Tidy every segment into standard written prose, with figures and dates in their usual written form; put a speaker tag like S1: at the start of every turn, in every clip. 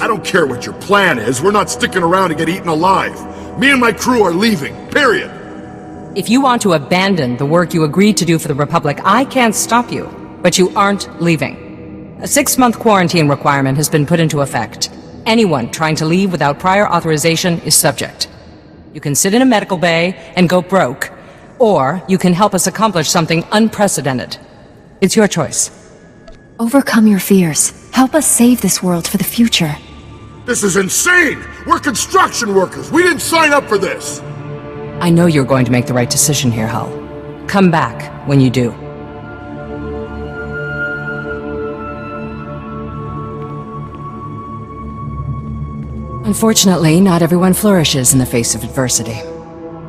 S1: I don't care what your plan is, we're not sticking around to get eaten alive. Me and my crew are leaving, period.
S2: If you want to abandon the work you agreed to do for the Republic, I can't stop you. But you aren't leaving. A 6-month quarantine requirement has been put into effect. Anyone trying to leave without prior authorization is subject. You can sit in a medical bay and go broke, or you can help us accomplish something unprecedented. It's your choice.
S3: Overcome your fears. Help us save this world for the future.
S1: This is insane! We're construction workers! We didn't sign up for this!
S2: I know you're going to make the right decision here, Hull. Come back when you do. Unfortunately, not everyone flourishes in the face of adversity.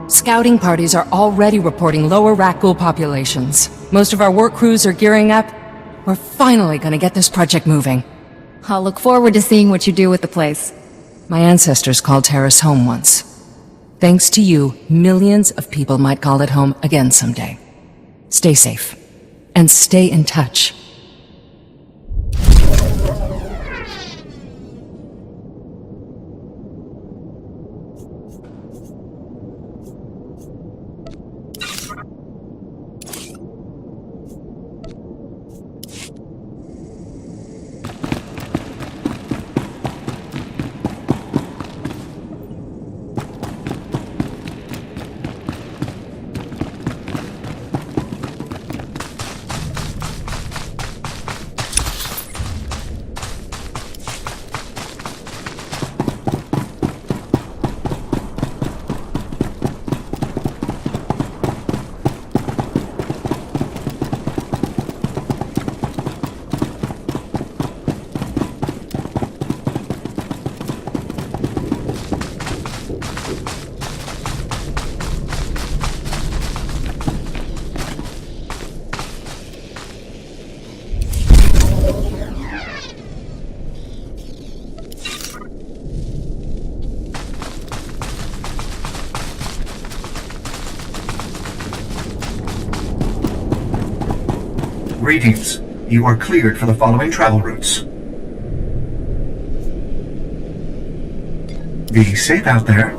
S2: Scouting parties are already reporting lower Rakghoul populations. Most of our work crews are gearing up. We're finally gonna get this project moving.
S3: I'll look forward to seeing what you do with the place.
S2: My ancestors called Taris home once. Thanks to you, millions of people might call it home again someday. Stay safe. And stay in touch.
S4: Greetings. You are cleared for the following travel routes. Be safe out there.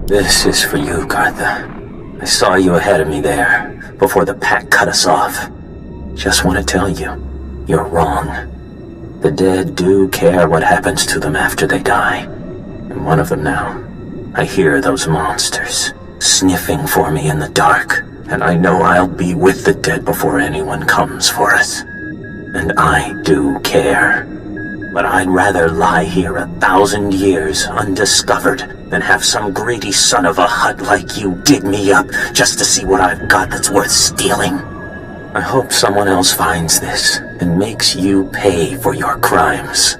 S5: This is for you, Gartha. I saw you ahead of me there, before the pack cut us off. Just want to tell you, you're wrong. The dead do care what happens to them after they die. I'm one of them now. I hear those monsters sniffing for me in the dark, and I know I'll be with the dead before anyone comes for us. And I do care. But I'd rather lie here 1,000 years undiscovered than have some greedy son of a hut like you dig me up just to see what I've got that's worth stealing. I hope someone else finds this and makes you pay for your crimes,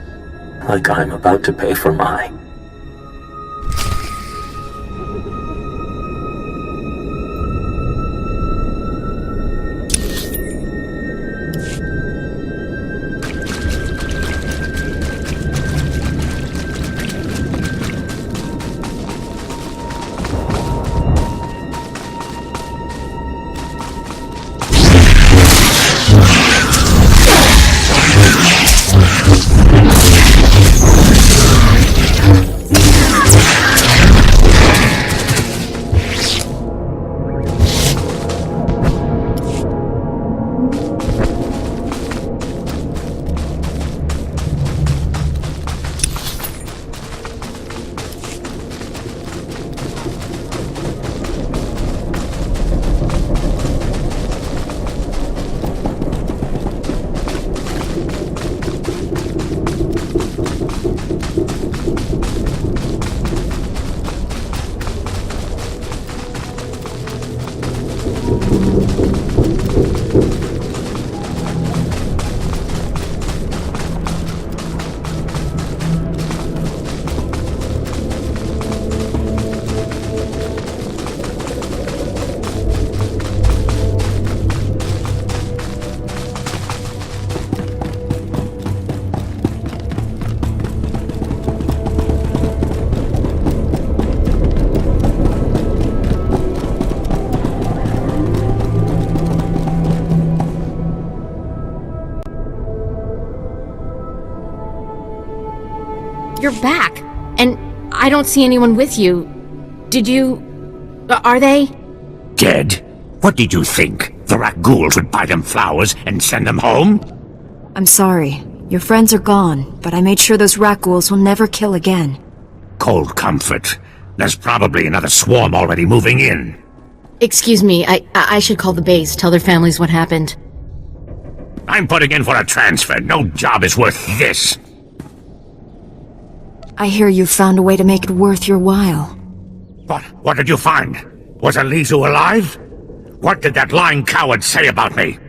S5: like I'm about to pay for mine.
S6: You're back, and I don't see anyone with you. Did you... are they?
S7: Dead? What did you think? The rat ghouls would buy them flowers and send them home?
S3: I'm sorry. Your friends are gone, but I made sure those rat ghouls will never kill again.
S7: Cold comfort. There's probably another swarm already moving in.
S6: Excuse me, I should call the base, tell their families what happened.
S7: I'm putting in for a transfer. No job is worth this.
S3: I hear you found a way to make it worth your while.
S7: What did you find? Was Alizu alive? What did that lying coward say about me?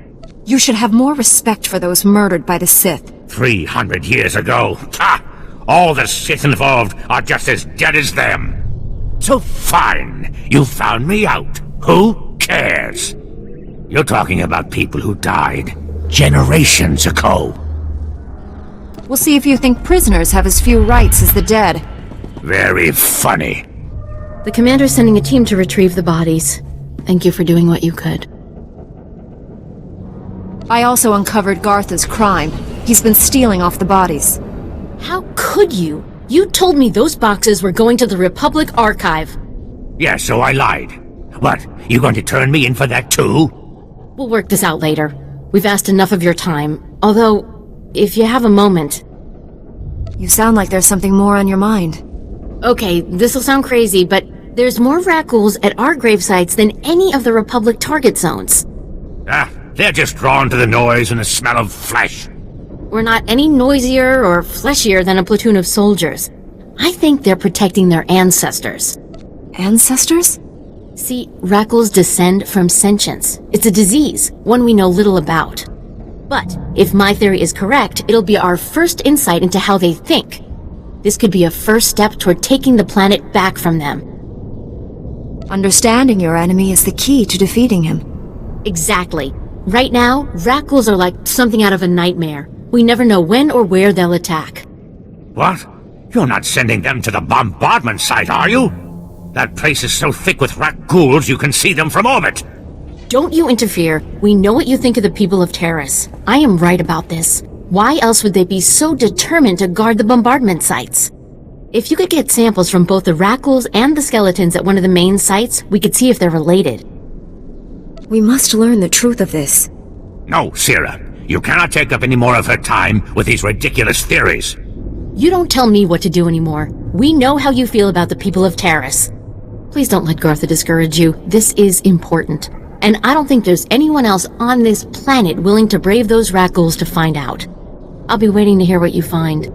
S3: You should have more respect for those murdered by the Sith.
S7: 300 years ago. Ha! All the Sith involved are just as dead as them. So fine, you found me out. Who cares? You're talking about people who died generations ago.
S3: We'll see if you think prisoners have as few rights as the dead.
S7: Very funny.
S6: The commander's sending a team to retrieve the bodies. Thank you for doing what you could.
S3: I also uncovered Gartha's crime. He's been stealing off the bodies.
S6: How could you? You told me those boxes were going to the Republic Archive.
S7: Yeah, so I lied. What, you going to turn me in for that too?
S6: We'll work this out later. We've asked enough of your time. Although, if you have a moment...
S3: You sound like there's something more on your mind.
S6: Okay, this'll sound crazy, but there's more Rakghouls at our grave sites than any of the Republic target zones.
S7: Ah, they're just drawn to the noise and the smell of flesh.
S6: We're not any noisier or fleshier than a platoon of soldiers. I think they're protecting their ancestors.
S3: Ancestors?
S6: See, Rakghouls descend from sentience. It's a disease, one we know little about. But if my theory is correct, it'll be our first insight into how they think. This could be a first step toward taking the planet back from them.
S3: Understanding your enemy is the key to defeating him.
S6: Exactly. Right now, Rakghouls are like something out of a nightmare. We never know when or where they'll attack.
S7: What? You're not sending them to the bombardment site, are you? That place is so thick with Rakghouls you can see them from orbit.
S6: Don't you interfere. We know what you think of the people of Taris. I am right about this. Why else would they be so determined to guard the bombardment sites? If you could get samples from both the Rakghouls and the skeletons at one of the main sites, we could see if they're related.
S3: We must learn the truth of this.
S7: No, Sierra. You cannot take up any more of her time with these ridiculous theories.
S6: You don't tell me what to do anymore. We know how you feel about the people of Taris. Please don't let Gartha discourage you. This is important. And I don't think there's anyone else on this planet willing to brave those Rakghouls to find out. I'll be waiting to hear what you find.